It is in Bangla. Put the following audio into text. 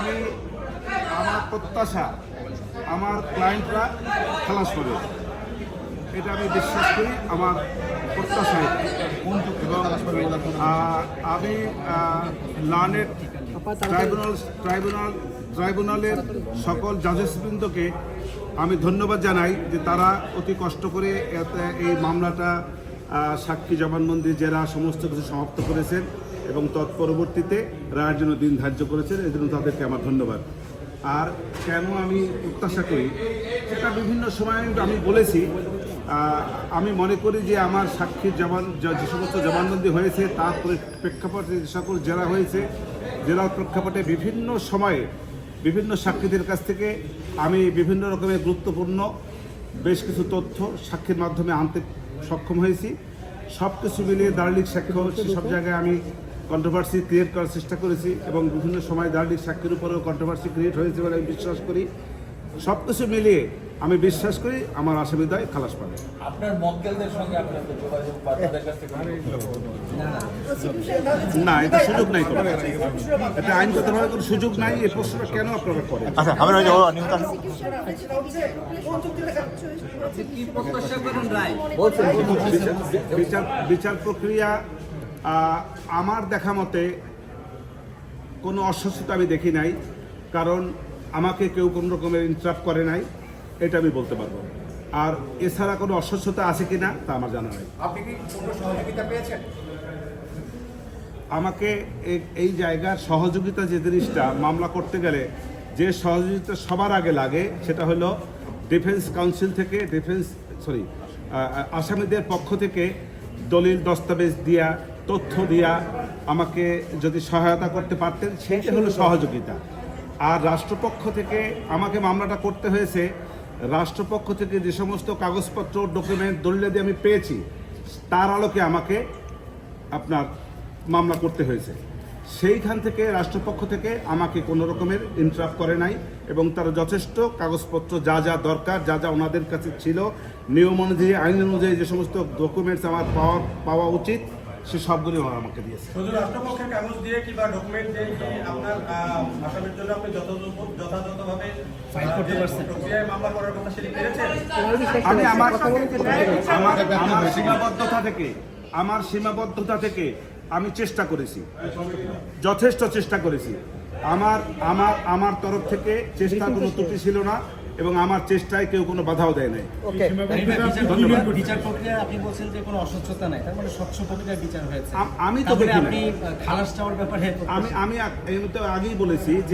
আমি আমার প্রত্যাশা আমার ক্লায়েন্টরা খালাস পাবে, এটা আমি বিশ্বাস করি, আমার প্রত্যাশা এটা। এবং আমি লার্নেড ট্রাইব্যুনালের সকল জাজেসবৃন্দকে আমি ধন্যবাদ জানাই যে তারা অতি কষ্ট করে এই মামলাটা সাক্ষী জবানবন্দি জেরা সমস্ত কিছু সমাপ্ত করেছেন এবং তৎপরবর্তীতে রায়ের জন্য দিন ধার্য করেছেন, এই জন্য তাদেরকে আমার ধন্যবাদ। আর কেন আমি প্রত্যাশা করি সেটা বিভিন্ন সময় আমি বলেছি। আমি মনে করি যে আমার সাক্ষীর যে সমস্ত জবানবন্দি হয়েছে তার প্রেক্ষাপটে যে সকল জেরা হয়েছে, জেলার প্রেক্ষাপটে বিভিন্ন সময়ে বিভিন্ন সাক্ষীদের কাছ থেকে আমি বিভিন্ন রকমের গুরুত্বপূর্ণ বেশ কিছু তথ্য সাক্ষীর মাধ্যমে আনতে সক্ষম হয়েছি। সব কিছু মিলিয়ে দাঁড়িক সাক্ষ্য সব জায়গায় আমি কন্ট্রোভার্সি ক্রিয়েট করার চেষ্টা করেছি এবং বিভিন্ন সময় দাঁড়িক সাক্ষীর উপরেও কন্ট্রোভার্সি ক্রিয়েট হয়েছে বলে আমি বিশ্বাস করি। সব কিছু মিলিয়ে আমি বিশ্বাস করি আমার আসামিদ্বয় খালাস পাবে। আপনার মক্কেলদের সঙ্গে আপনার যোগাযোগ বা তাদের কাছ থেকে না, এটা সুযোগ নাই, কোনো এটা আইনগতভাবে কোনো সুযোগ নাই। এই প্রশ্নটা কেন আপনারা করেন? বিচার প্রক্রিয়া আমার দেখা মতে কোনো অস্বস্তিতা আমি দেখি নাই, কারণ আমাকে কেউ কোনো রকমের ইন্টারাপ্ট করে নাই, এটা আমি বলতে পারবো। আর এছাড়া কোনো অস্বস্তিতা আছে কিনা তা আমার জানা নাই। আপনি কি কোনো সহযোগিতা পেয়েছেন? আমাকে এই জায়গার সহযোগিতা যে জিনিসটা মামলা করতে গেলে যে সহযোগিতা সবার আগে লাগে সেটা হলো ডিফেন্স কাউন্সিল থেকে আসামিদের পক্ষ থেকে দলিল দস্তাবেজ দিয়া তথ্য দিয়া আমাকে যদি সহায়তা করতে পারতেন সেইটা হলো সহযোগিতা। আর রাষ্ট্রপক্ষ থেকে আমাকে মামলাটা করতে হয়েছে, রাষ্ট্রপক্ষ থেকে যে সমস্ত কাগজপত্র ডকুমেন্ট দলিলাদি আমি পেয়েছি তার আলোকে আমাকে আপনার মামলা করতে হয়েছে। সেইখান থেকে রাষ্ট্রপক্ষ থেকে আমাকে কোনো রকমের ইন্টারাপ্ট করে নাই এবং তারা যথেষ্ট কাগজপত্র যা যা দরকার, যা যা ওনাদের কাছে ছিল নিয়ম অনুযায়ী আইন অনুযায়ী যে সমস্ত ডকুমেন্টস আমার পাওয়া উচিত সে সবগুলি ওরা আমাকে দিয়েছে। শুধু রাষ্ট্রপক্ষের কাগজ দিয়ে কিংবা ডকুমেন্ট দিয়ে কি আপনার আসামির জন্য আপনি যথাযথভাবে ফাইল করতে পারছেন? প্রক্রিয়ায় মামলা করার কথা সেটি পেরেছেন? আমি আমার সীমাবদ্ধতা থেকে আমি চেষ্টা করেছি, যথেষ্ট চেষ্টা করেছি। আমার তরফ থেকে চেষ্টা কোনো ত্রুটি ছিল না এবং আমার চেষ্টায় কেউ কোনো বাধাও দেয় নাই। বিচার প্রক্রিয়া আপনি বলছেন যে কোনো অস্বচ্ছতা নাই, তার মানে স্বচ্ছ প্রক্রিয়ার বিচার হয়েছে। আমি তো দেখি আপনি খালাস চাওয়ার ব্যাপারে আমি আগেই বলেছি যে